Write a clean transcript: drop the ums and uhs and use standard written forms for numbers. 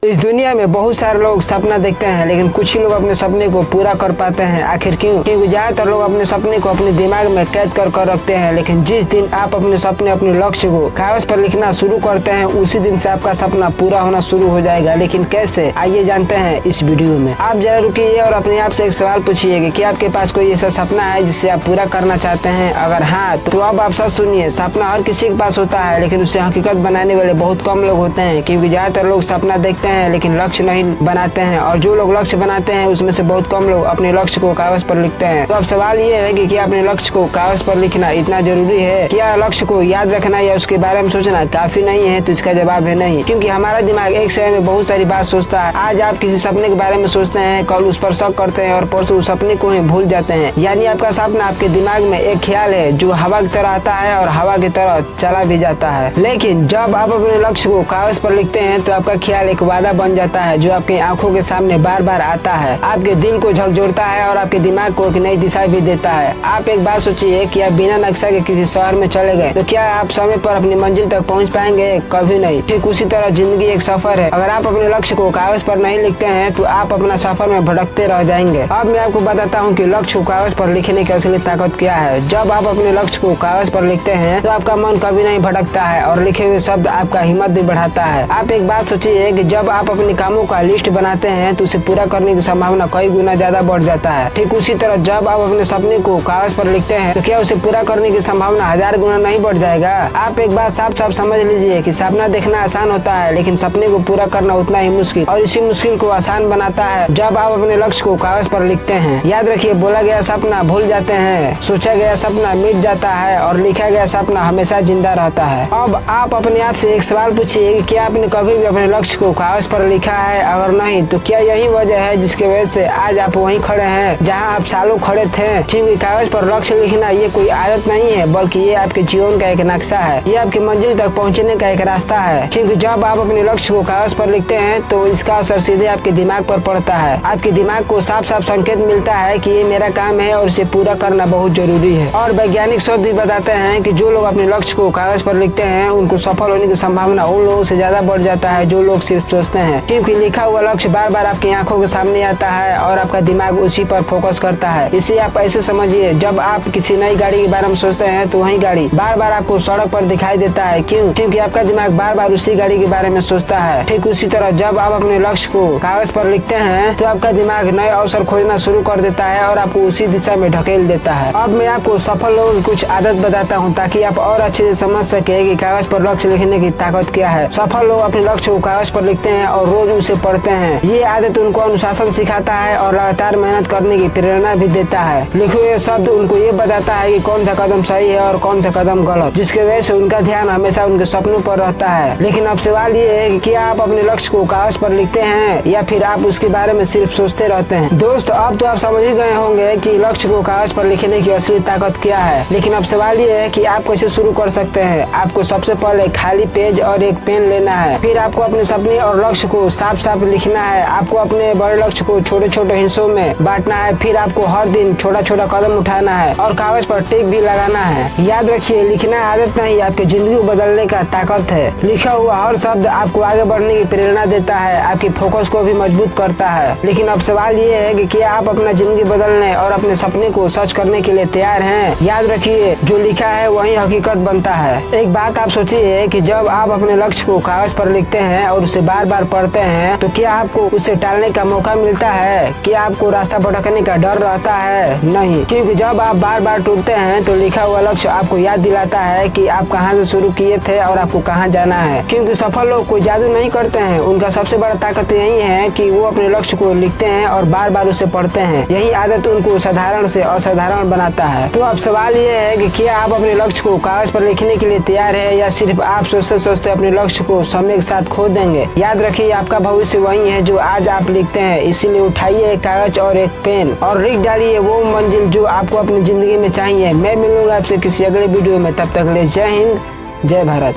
इस दुनिया में बहुत सारे लोग सपना देखते हैं, लेकिन कुछ ही लोग अपने सपने को पूरा कर पाते हैं। आखिर क्यों? क्योंकि ज्यादातर लोग अपने सपने को अपने दिमाग में कैद कर रखते हैं, लेकिन जिस दिन आप अपने सपने अपने लक्ष्य को कागज पर लिखना शुरू करते हैं, उसी दिन से आपका सपना पूरा होना शुरू हो जाएगा। लेकिन कैसे, आइए जानते हैं इस वीडियो में। आप जरा रुकिए और अपने आप से एक सवाल पूछिए कि आपके पास कोई ऐसा सपना है जिसे आप पूरा करना चाहते हैं। अगर हाँ, तो अब आप सच सुनिए। सपना हर किसी के पास होता है, लेकिन उसे हकीकत बनाने वाले बहुत कम लोग होते हैं। क्योंकि ज्यादातर लोग सपना देखते हैं लेकिन लक्ष्य नहीं बनाते हैं, और जो लोग लक्ष्य बनाते हैं उसमें से बहुत कम लोग अपने लक्ष्य को कागज पर लिखते हैं। तो अब सवाल ये है कि क्या अपने लक्ष्य को कागज पर लिखना इतना जरूरी है? क्या लक्ष्य को याद रखना या उसके बारे में सोचना काफी नहीं है? तो इसका जवाब है नहीं। क्योंकि हमारा दिमाग एक समय में बहुत सारी बात सोचता है। आज आप किसी सपने के बारे में सोचते हैं, कल उस पर शक करते हैं और परसों उस सपने को ही भूल जाते हैं। यानी आपका सपना आपके दिमाग में एक ख्याल है जो हवा की तरह आता है और हवा की तरह चला भी जाता है। लेकिन जब आप अपने लक्ष्य को कागज पर लिखते हैं तो आपका ख्याल एक वादा बन जाता है जो आपकी आंखों के सामने बार बार आता है, आपके दिल को झकझोरता है और आपके दिमाग को एक नई दिशा भी देता है। आप एक बात सोचिए कि आप बिना नक्शा के किसी शहर में चले गए तो क्या आप समय पर अपनी मंजिल तक पहुंच पाएंगे? कभी नहीं। ठीक उसी तरह जिंदगी एक सफर है। अगर आप अपने लक्ष्य को कागज पर नहीं लिखते हैं तो आप अपना सफर में भटकते रह जाएंगे। अब मैं आपको बताता हूँ कि लक्ष्य को कागज पर लिखने की असली ताकत क्या है। जब आप अपने लक्ष्य को कागज पर लिखते हैं तो आपका मन कभी नहीं भटकता है और लिखे हुए शब्द आपका हिम्मत भी बढ़ाता है। आप एक बात सोचिए कि जब आप अपने कामों का लिस्ट बनाते हैं तो उसे पूरा करने की संभावना कई गुना ज्यादा बढ़ जाता है। ठीक उसी तरह जब आप अपने सपने को कागज पर लिखते हैं तो क्या उसे पूरा करने की संभावना 1000 गुना नहीं बढ़ जाएगा? आप एक बात साफ साफ समझ लीजिए कि सपना देखना आसान होता है, लेकिन सपने को पूरा करना उतना ही मुश्किल, और इसी मुश्किल को आसान बनाता है जब आप अपने लक्ष्य को कागज पर लिखते हैं। याद रखिए, बोला गया सपना भूल जाते हैं, सोचा गया सपना मिट जाता है और लिखा गया सपना हमेशा जिंदा रहता है। अब आप अपने आप से एक सवाल पूछिए कि क्या आपने कभी भी अपने लक्ष्य को कागज पर लिखा है? अगर नहीं, तो क्या यही वजह है जिसकी वजह से आज आप वहीं खड़े हैं जहां आप सालों खड़े थे? क्योंकि कागज पर लक्ष्य लिखना ये कोई आदत नहीं है, बल्कि ये आपके जीवन का एक नक्शा है। ये आपकी मंजिल तक पहुंचने का एक रास्ता है। क्योंकि जब आप अपने लक्ष्य को कागज पर लिखते हैं तो इसका असर सीधे आपके दिमाग पर पड़ता है। आपके दिमाग को साफ साफ संकेत मिलता है कि ये मेरा काम है और इसे पूरा करना बहुत जरूरी है। और वैज्ञानिक शोध भी बताते हैं कि जो लोग अपने लक्ष्य को कागज पर लिखते हैं उनको सफल होने की संभावना उन लोगों से ज्यादा बढ़ जाता है जो लोग सिर्फ सोचते हैं। क्योंकि लिखा हुआ लक्ष्य बार बार आपकी आंखों के सामने आता है और आपका दिमाग उसी पर फोकस करता है। इसे आप ऐसे समझिए, जब आप किसी नई गाड़ी के बारे में सोचते हैं तो वही गाड़ी बार बार आपको सड़क पर दिखाई देता है। क्यों? क्योंकि आपका दिमाग बार बार उसी गाड़ी के बारे में सोचता है। ठीक उसी तरह जब आप अपने लक्ष्य को कागज पर लिखते हैं तो आपका दिमाग नए अवसर खोजना शुरू कर देता है और आपको उसी दिशा में ढकेल देता है। अब मैं आपको सफल लोगों की कुछ आदत बताता हूँ ताकि आप और अच्छे से समझ सके कि कागज पर लक्ष्य लिखने की ताकत क्या है। सफल लोग अपने लक्ष्य को कागज पर लिखते हैं और रोज उसे पढ़ते हैं। ये आदत उनको अनुशासन सिखाता है और लगातार मेहनत करने की प्रेरणा भी देता है। लिखे हुए शब्द उनको ये बताता है कि कौन सा कदम सही है और कौन सा कदम गलत, जिसकी वजह से उनका ध्यान हमेशा उनके सपनों पर रहता है। लेकिन अब सवाल ये है कि क्या आप अपने लक्ष्य को कागज पर लिखते हैं या फिर आप उसके बारे में सिर्फ सोचते रहते हैं? दोस्त, अब तो आप समझ ही गए होंगे कि लक्ष्य को कागज पर लिखने की असली ताकत क्या है। लेकिन अब सवाल ये है कि आप कैसे शुरू कर सकते हैं। आपको सबसे पहले खाली पेज और एक पेन लेना है। फिर आपको अपने सपने और लक्ष्य को साफ साफ लिखना है। आपको अपने बड़े लक्ष्य को छोटे छोटे हिस्सों में बांटना है। फिर आपको हर दिन छोटा छोटा कदम उठाना है और कागज पर टिक भी लगाना है। याद रखिए, लिखना आदत नहीं, आपकी जिंदगी को बदलने का ताकत है। लिखा हुआ हर शब्द आपको आगे बढ़ने की प्रेरणा देता है, आपकी फोकस को भी मजबूत करता है। लेकिन अब सवाल ये है कि क्या आप अपना जिंदगी बदलने और अपने सपने को सच करने के लिए तैयार हैं? याद रखिए, जो लिखा है वही हकीकत बनता है। एक बात आप सोचिए कि जब आप अपने लक्ष्य को कागज पर लिखते हैं और उसे बार बार पढ़ते हैं तो क्या आपको उसे टालने का मौका मिलता है? क्या आपको रास्ता भटकने का डर रहता है? नहीं। क्योंकि जब आप बार बार टूटते हैं तो लिखा हुआ लक्ष्य आपको याद दिलाता है कि आप कहां से शुरू किए थे और आपको कहां जाना है। क्योंकि सफल लोग कोई जादू नहीं करते हैं, उनका सबसे बड़ा ताकत यही है कि वो अपने लक्ष्य को लिखते हैं और बार बार उसे पढ़ते हैं। यही आदत उनको साधारण से असाधारण बनाता है। तो अब सवाल ये है कि क्या आप अपने लक्ष्य को कागज पर लिखने के लिए तैयार है या सिर्फ आप सोचते सोचते अपने लक्ष्य को समय के साथ खो देंगे? याद रखिए, आपका भविष्य वही है जो आज आप लिखते हैं। इसीलिए उठाइए एक कागज और एक पेन और लिख डालिए वो मंजिल जो आपको अपनी जिंदगी में चाहिए। मैं मिलूंगा आपसे किसी अगले वीडियो में। तब तक ले जय हिंद, जय भारत।